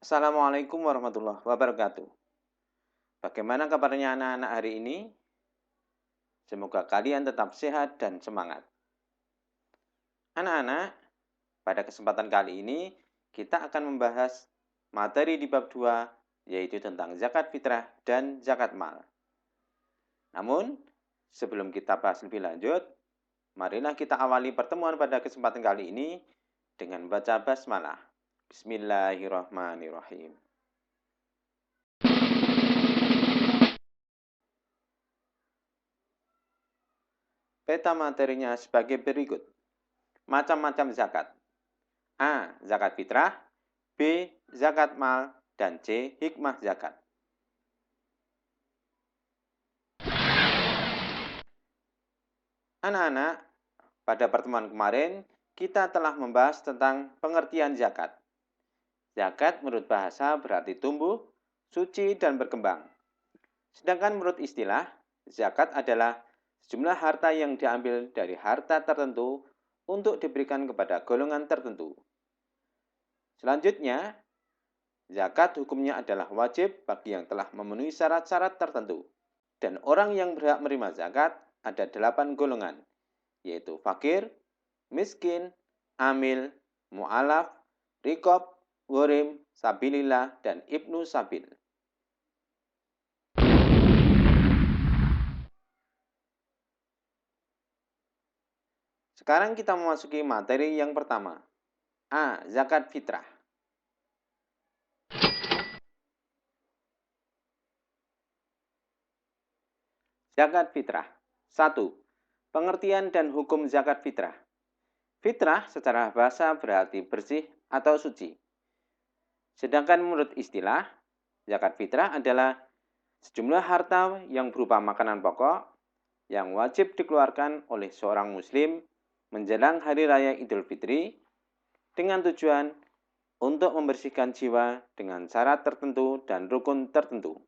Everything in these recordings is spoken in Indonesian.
Assalamualaikum warahmatullahi wabarakatuh. Bagaimana kabarnya anak-anak hari ini? Semoga kalian tetap sehat dan semangat. Anak-anak, pada kesempatan kali ini kita akan membahas materi di bab 2, yaitu tentang zakat fitrah dan zakat mal. Namun, sebelum kita bahas lebih lanjut, marilah kita awali pertemuan pada kesempatan kali ini dengan baca basmalah. Bismillahirrahmanirrahim. Peta materinya sebagai berikut. Macam-macam zakat. A. Zakat fitrah. B. Zakat mal. Dan C. Hikmah zakat. Anak-anak, pada pertemuan kemarin kita telah membahas tentang pengertian zakat. Zakat menurut bahasa berarti tumbuh, suci, dan berkembang. Sedangkan menurut istilah, zakat adalah sejumlah harta yang diambil dari harta tertentu untuk diberikan kepada golongan tertentu. Selanjutnya, zakat hukumnya adalah wajib bagi yang telah memenuhi syarat-syarat tertentu. Dan orang yang berhak menerima zakat ada 8 golongan, yaitu fakir, miskin, amil, mu'alaf, rikob, ghurim, sabilillah, dan ibnu sabil. Sekarang kita memasuki materi yang pertama. A. Zakat fitrah. Zakat fitrah. 1. Pengertian dan hukum zakat fitrah. Fitrah secara bahasa berarti bersih atau suci. Sedangkan menurut istilah, zakat fitrah adalah sejumlah harta yang berupa makanan pokok yang wajib dikeluarkan oleh seorang muslim menjelang hari raya Idul Fitri dengan tujuan untuk membersihkan jiwa dengan syarat tertentu dan rukun tertentu.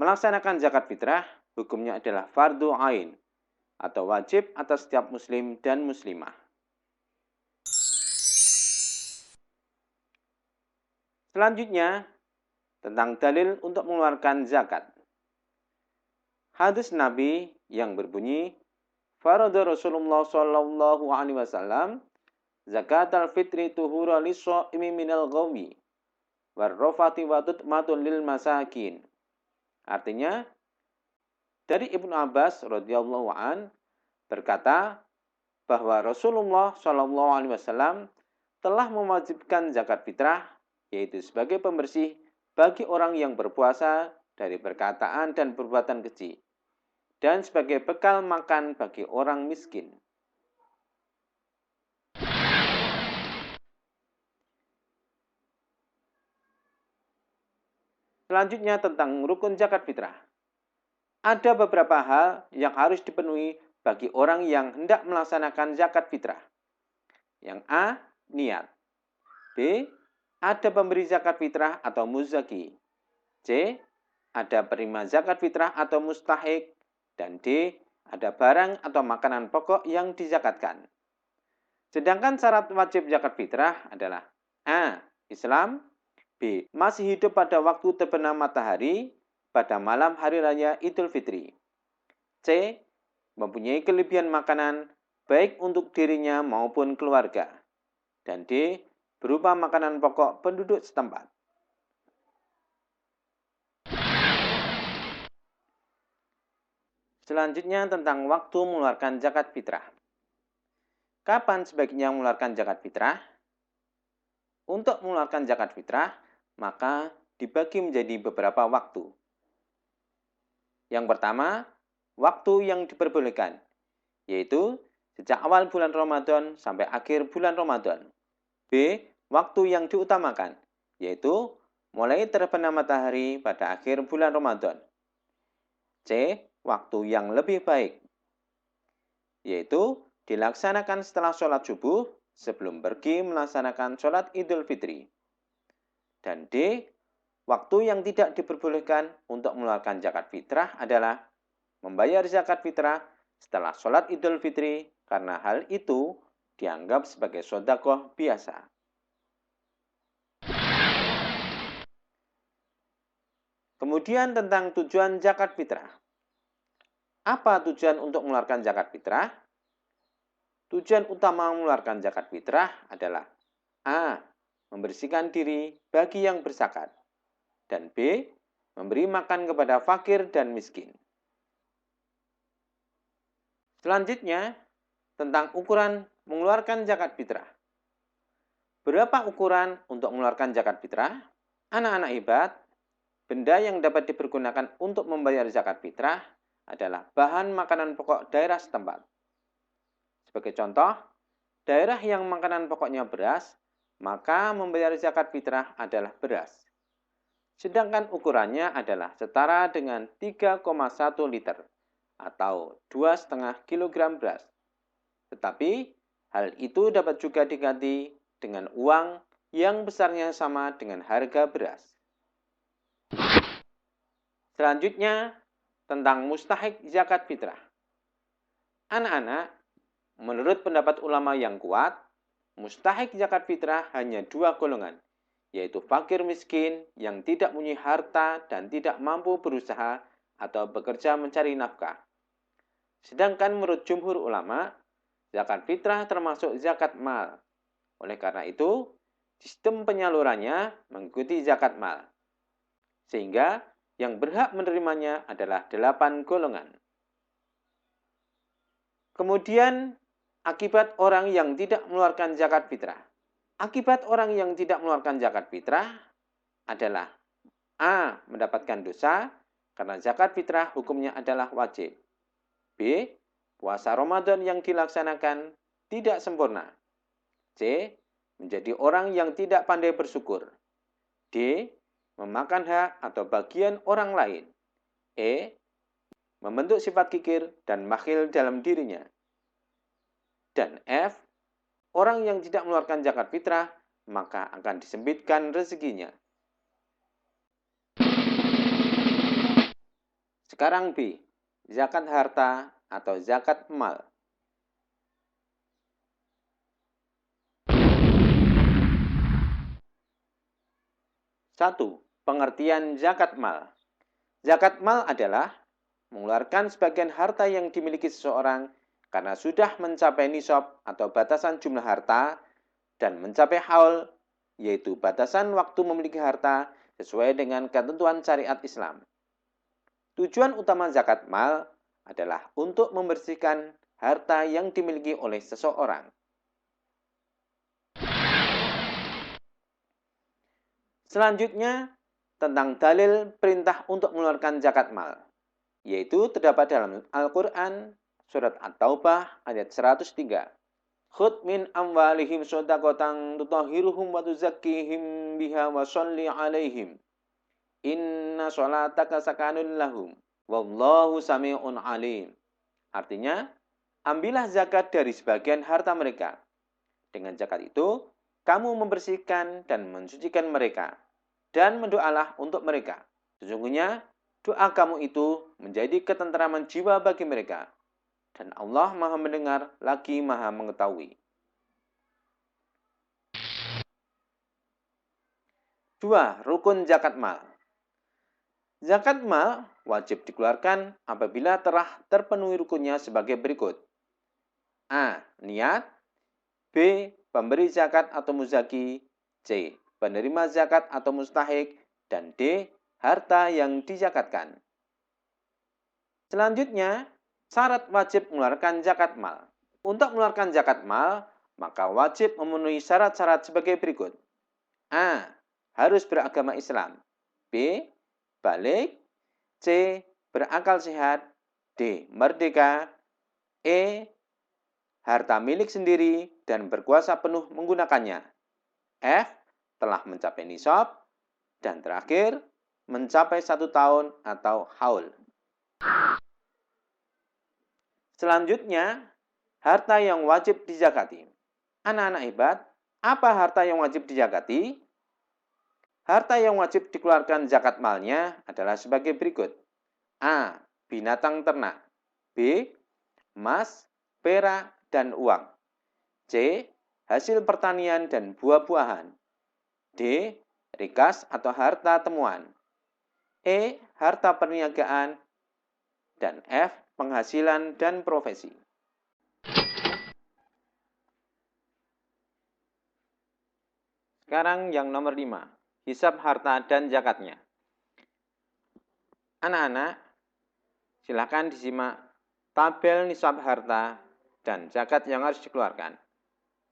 Melaksanakan zakat fitrah hukumnya adalah fardu ain atau wajib atas setiap muslim dan muslimah. Selanjutnya, tentang dalil untuk mengeluarkan zakat. Hadis Nabi yang berbunyi, Farada Rasulullah Shallallahu Alaihi Wasallam zakat al-fitri tuhura lis-shaimi minal ghawi warrafati wa tutmatun lil masakin. Artinya, dari Ibnu Abbas radhiyallahu an berkata bahwa Rasulullah Shallallahu Alaihi Wasallam telah mewajibkan zakat fitrah, yaitu sebagai pembersih bagi orang yang berpuasa dari perkataan dan perbuatan keji, dan sebagai bekal makan bagi orang miskin. Selanjutnya tentang rukun zakat fitrah. Ada beberapa hal yang harus dipenuhi bagi orang yang hendak melaksanakan zakat fitrah. Yang A. Niat. B. Ada pemberi zakat fitrah atau muzaki. C. Ada penerima zakat fitrah atau mustahik. Dan D. Ada barang atau makanan pokok yang dizakatkan. Sedangkan syarat wajib zakat fitrah adalah A. Islam. B. Masih hidup pada waktu terbenam matahari pada malam hari raya Idul Fitri. C. Mempunyai kelebihan makanan baik untuk dirinya maupun keluarga. Dan D. Berupa makanan pokok penduduk setempat. Selanjutnya tentang waktu mengeluarkan zakat fitrah. Kapan sebaiknya mengeluarkan zakat fitrah? Untuk mengeluarkan zakat fitrah, maka dibagi menjadi beberapa waktu. Yang pertama, waktu yang diperbolehkan, yaitu sejak awal bulan Ramadan sampai akhir bulan Ramadan. B. Waktu yang diutamakan, yaitu mulai terbenam matahari pada akhir bulan Ramadan. C. Waktu yang lebih baik, yaitu dilaksanakan setelah sholat subuh sebelum pergi melaksanakan sholat Idul Fitri. Dan D. Waktu yang tidak diperbolehkan untuk mengeluarkan zakat fitrah adalah membayar zakat fitrah setelah sholat Idul Fitri karena hal itu dianggap sebagai sedekah biasa. Kemudian tentang tujuan zakat fitrah. Apa tujuan untuk mengeluarkan zakat fitrah? Tujuan utama mengeluarkan zakat fitrah adalah A. Membersihkan diri bagi yang berzakat. Dan B. Memberi makan kepada fakir dan miskin. Selanjutnya, tentang ukuran mengeluarkan zakat fitrah. Berapa ukuran untuk mengeluarkan zakat fitrah? Anak-anak hebat, benda yang dapat dipergunakan untuk membayar zakat fitrah adalah bahan makanan pokok daerah setempat. Sebagai contoh, daerah yang makanan pokoknya beras, maka membayar zakat fitrah adalah beras. Sedangkan ukurannya adalah setara dengan 3,1 liter atau 2,5 kg beras. Tetapi, hal itu dapat juga diganti dengan uang yang besarnya sama dengan harga beras. Selanjutnya, tentang mustahik zakat fitrah. Anak-anak, menurut pendapat ulama yang kuat, mustahik zakat fitrah hanya dua golongan, yaitu fakir miskin yang tidak punya harta dan tidak mampu berusaha atau bekerja mencari nafkah. Sedangkan menurut jumhur ulama, zakat fitrah termasuk zakat mal. Oleh karena itu, sistem penyalurannya mengikuti zakat mal. Sehingga yang berhak menerimanya adalah 8 golongan. Kemudian, akibat orang yang tidak mengeluarkan zakat fitrah. Akibat orang yang tidak mengeluarkan zakat fitrah adalah A. Mendapatkan dosa, karena zakat fitrah hukumnya adalah wajib. B. Puasa Ramadan yang dilaksanakan tidak sempurna. C. Menjadi orang yang tidak pandai bersyukur. D. Memakan hak atau bagian orang lain. E. Membentuk sifat kikir dan bakhil dalam dirinya. Dan F. Orang yang tidak mengeluarkan zakat fitrah, maka akan disempitkan rezekinya. Sekarang B. Zakat harta atau zakat mal. 1. Pengertian zakat mal. Zakat mal adalah mengeluarkan sebagian harta yang dimiliki seseorang karena sudah mencapai nisab atau batasan jumlah harta dan mencapai haul, yaitu batasan waktu memiliki harta sesuai dengan ketentuan syariat Islam. Tujuan utama zakat mal adalah untuk membersihkan harta yang dimiliki oleh seseorang. Selanjutnya, tentang dalil perintah untuk mengeluarkan zakat mal, yaitu terdapat dalam Al-Quran, surat At-Taubah ayat 103. Khudh min amwalihim shadaqatan tutahhiruhum wa tuzakkihim biha wa sholli alaihim. Inna sholataka sakanun lahum. Wallahu sami'un alim. Artinya, ambillah zakat dari sebagian harta mereka. Dengan zakat itu, kamu membersihkan dan mensucikan mereka, dan mendoalah untuk mereka. Sesungguhnya, doa kamu itu menjadi ketenteraman jiwa bagi mereka. Dan Allah Maha mendengar lagi Maha mengetahui. 2. Rukun zakat mal. Zakat mal wajib dikeluarkan apabila telah terpenuhi rukunnya sebagai berikut. A. Niat. B. Pemberi zakat atau muzaki. C. Penerima zakat atau mustahik. Dan D. Harta yang dizakatkan. Selanjutnya, syarat wajib mengeluarkan zakat mal. Untuk mengeluarkan zakat mal, maka wajib memenuhi syarat-syarat sebagai berikut. A. Harus beragama Islam. B. Balik. C. Berakal sehat. D. Merdeka. E. Harta milik sendiri dan berkuasa penuh menggunakannya. F. Telah mencapai nisab. Dan terakhir, mencapai 1 tahun atau haul. Selanjutnya, harta yang wajib dizakati. Anak-anak hebat, apa harta yang wajib dizakati? Harta yang wajib dikeluarkan zakat malnya adalah sebagai berikut. A. Binatang ternak. B. Emas, perak, dan uang. C. Hasil pertanian dan buah-buahan. D. Rikas atau harta temuan. E. Harta perniagaan, dan F. Penghasilan dan profesi. Sekarang yang nomor 5, hisab harta dan zakatnya. Anak-anak, silakan disimak tabel nisab harta dan zakat yang harus dikeluarkan.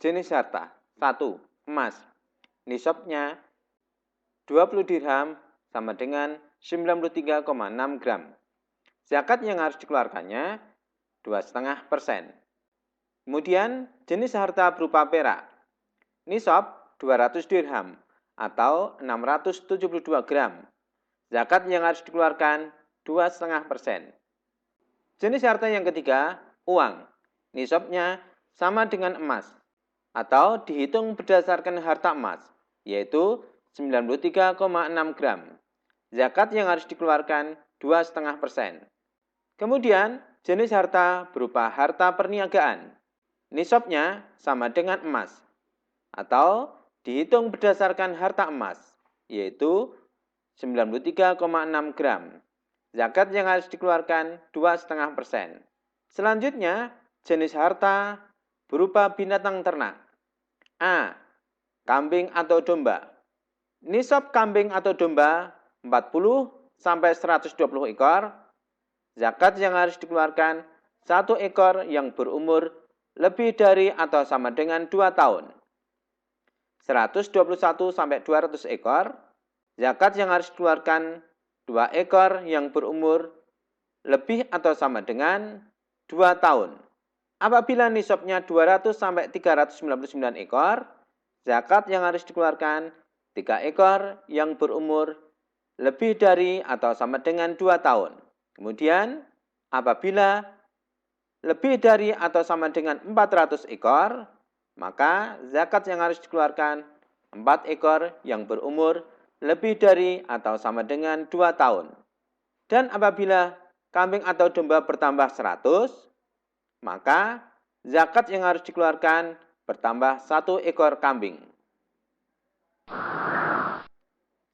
Jenis harta, 1. Emas. Nisabnya 20 dirham sama dengan 93,6 gram. Zakat yang harus dikeluarkannya 2,5%. Kemudian jenis harta berupa perak. Nisab 200 dirham atau 672 gram. Zakat yang harus dikeluarkan 2,5%. Jenis harta yang ketiga, uang. Nisabnya sama dengan emas atau dihitung berdasarkan harta emas, yaitu 93,6 gram. Zakat yang harus dikeluarkan 2,5%. Kemudian, jenis harta berupa harta perniagaan. Nisabnya sama dengan emas atau dihitung berdasarkan harta emas, yaitu 93,6 gram. Zakat yang harus dikeluarkan 2,5%. Selanjutnya, jenis harta berupa binatang ternak. A. Kambing atau domba. Nisab kambing atau domba 40 sampai 120 ekor. Zakat yang harus dikeluarkan 1 ekor yang berumur lebih dari atau sama dengan 2 tahun. 121 sampai 200 ekor. Zakat yang harus dikeluarkan 2 ekor yang berumur lebih atau sama dengan 2 tahun. Apabila nisabnya 200 sampai 399 ekor, zakat yang harus dikeluarkan 3 ekor yang berumur lebih dari atau sama dengan 2 tahun. Kemudian, apabila lebih dari atau sama dengan 400 ekor, maka zakat yang harus dikeluarkan 4 ekor yang berumur lebih dari atau sama dengan 2 tahun. Dan apabila kambing atau domba bertambah 100, maka zakat yang harus dikeluarkan bertambah 1 ekor kambing.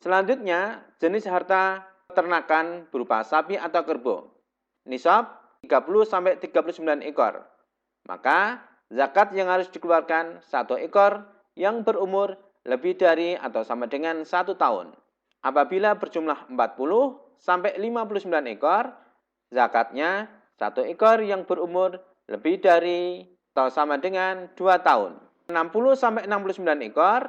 Selanjutnya, jenis harta ternakan berupa sapi atau kerbau. Nisab 30 sampai 39 ekor. Maka zakat yang harus dikeluarkan 1 ekor yang berumur lebih dari atau sama dengan 1 tahun. Apabila berjumlah 40 sampai 59 ekor, zakatnya 1 ekor yang berumur lebih dari atau sama dengan 2 tahun. 60 sampai 69 ekor,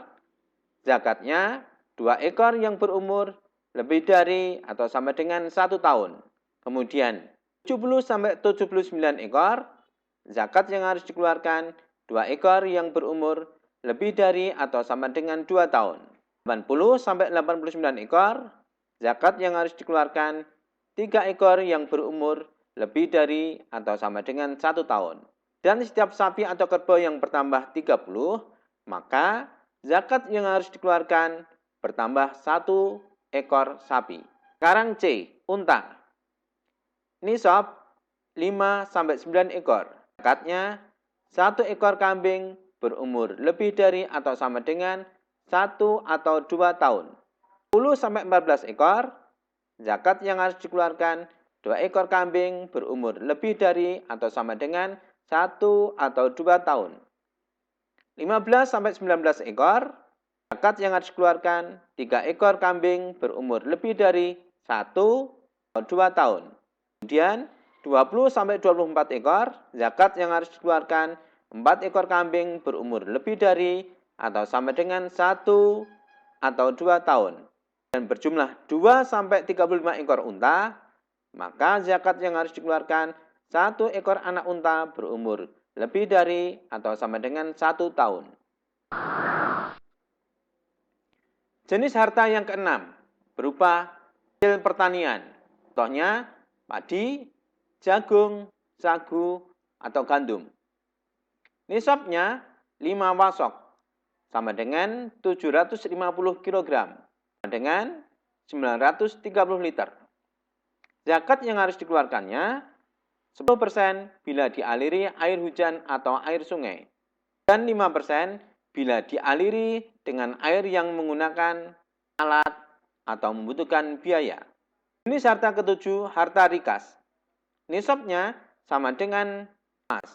zakatnya 2 ekor yang berumur lebih dari atau sama dengan 1 tahun. Kemudian 70 sampai 79 ekor, zakat yang harus dikeluarkan 2 ekor yang berumur lebih dari atau sama dengan 2 tahun. 80 sampai 89 ekor, zakat yang harus dikeluarkan 3 ekor yang berumur lebih dari atau sama dengan 1 tahun. Dan setiap sapi atau kerbau yang bertambah 30, maka zakat yang harus dikeluarkan bertambah 1 ekor sapi. Sekarang C, unta. Nisab 5 sampai 9 ekor. Zakatnya 1 ekor kambing berumur lebih dari atau sama dengan 1 atau 2 tahun. 10 sampai 14 ekor, zakat yang harus dikeluarkan 2 ekor kambing berumur lebih dari atau sama dengan 1 atau 2 tahun. 15 sampai 19 ekor, zakat yang harus dikeluarkan 3 ekor kambing berumur lebih dari 1 atau 2 tahun. Kemudian 20 sampai 24 ekor, zakat yang harus dikeluarkan 4 ekor kambing berumur lebih dari atau sama dengan 1 atau 2 tahun. Dan berjumlah 2 sampai 35 ekor unta, maka zakat yang harus dikeluarkan 1 ekor anak unta berumur lebih dari atau sama dengan 1 tahun. Jenis harta yang keenam berupa hasil pertanian. Contohnya padi, jagung, sagu, atau gandum. Nisabnya 5 wasok, sama dengan 750 kg, sama dengan 930 liter. Zakat yang harus dikeluarkannya 10% bila dialiri air hujan atau air sungai, dan 5% bila dialiri dengan air yang menggunakan alat atau membutuhkan biaya. Jenis harta ketujuh, harta rikas. Nisabnya sama dengan emas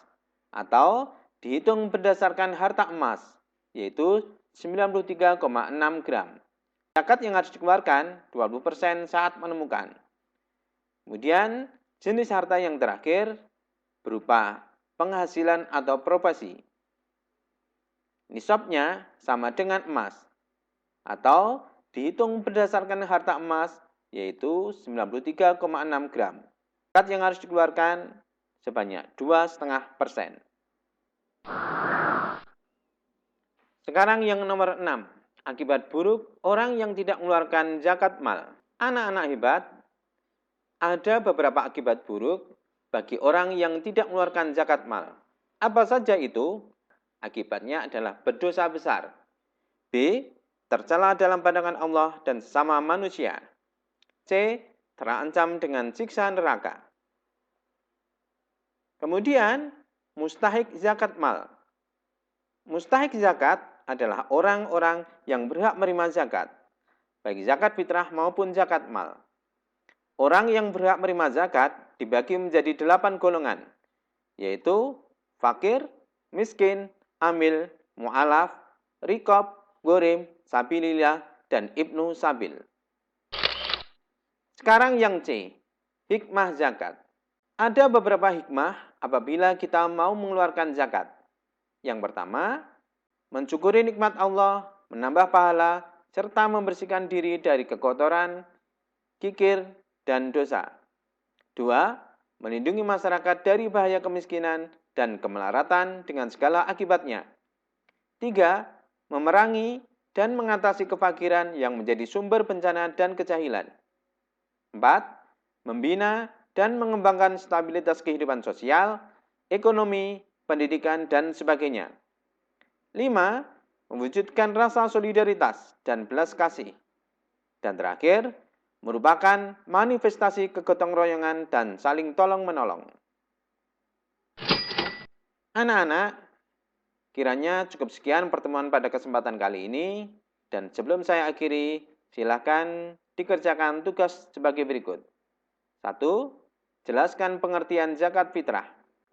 atau dihitung berdasarkan harta emas, yaitu 93,6 gram. Zakat yang harus dikeluarkan 20% saat menemukan. Kemudian jenis harta yang terakhir berupa penghasilan atau profesi. Nisabnya sama dengan emas atau dihitung berdasarkan harta emas, yaitu 93,6 gram. Zakat yang harus dikeluarkan sebanyak 2,5%. Sekarang yang nomor 6, akibat buruk orang yang tidak mengeluarkan zakat mal. Anak-anak hebat, ada beberapa akibat buruk bagi orang yang tidak mengeluarkan zakat mal. Apa saja itu? Akibatnya adalah berdosa besar. B. Tercela dalam pandangan Allah dan sesama manusia. C. Terancam dengan siksa neraka. Kemudian, mustahik zakat mal. Mustahik zakat adalah orang-orang yang berhak menerima zakat, baik zakat fitrah maupun zakat mal. Orang yang berhak menerima zakat dibagi menjadi 8 golongan, yaitu fakir, miskin, amil, mu'alaf, rikob, gorim, sabilillah, dan ibnu sabil. Sekarang yang C, hikmah zakat. Ada beberapa hikmah apabila kita mau mengeluarkan zakat. Yang pertama, mensyukuri nikmat Allah, menambah pahala, serta membersihkan diri dari kekotoran, kikir, dan dosa. 2. Melindungi masyarakat dari bahaya kemiskinan dan kemelaratan dengan segala akibatnya. 3. Memerangi dan mengatasi kefakiran yang menjadi sumber bencana dan kejahilan. 4. Membina dan mengembangkan stabilitas kehidupan sosial, ekonomi, pendidikan, dan sebagainya. 5. Mewujudkan rasa solidaritas dan belas kasih. Dan terakhir, merupakan manifestasi kegotong royongan dan saling tolong-menolong. Anak-anak, kiranya cukup sekian pertemuan pada kesempatan kali ini, dan sebelum saya akhiri, silakan dikerjakan tugas sebagai berikut. 1. Jelaskan pengertian zakat fitrah.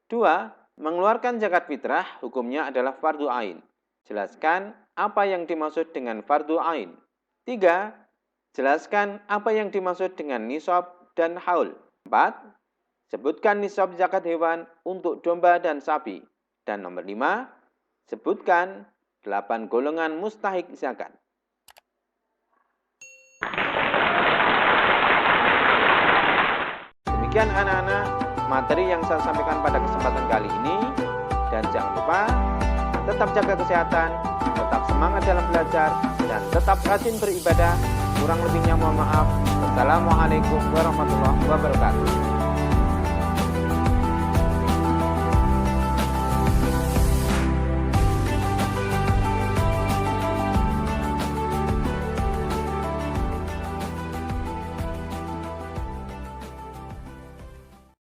2. Mengeluarkan zakat fitrah hukumnya adalah fardu ain. Jelaskan apa yang dimaksud dengan fardu ain. 3. Jelaskan apa yang dimaksud dengan nisab dan haul. 4. Sebutkan nisab zakat hewan untuk domba dan sapi. Dan nomor 5. Sebutkan 8 golongan mustahik zakat. Demikian anak-anak materi yang saya sampaikan pada kesempatan kali ini. Dan jangan lupa tetap jaga kesehatan, tetap semangat dalam belajar, dan tetap rajin beribadah. Kurang lebihnya mohon maaf. Wassalamualaikum warahmatullahi wabarakatuh.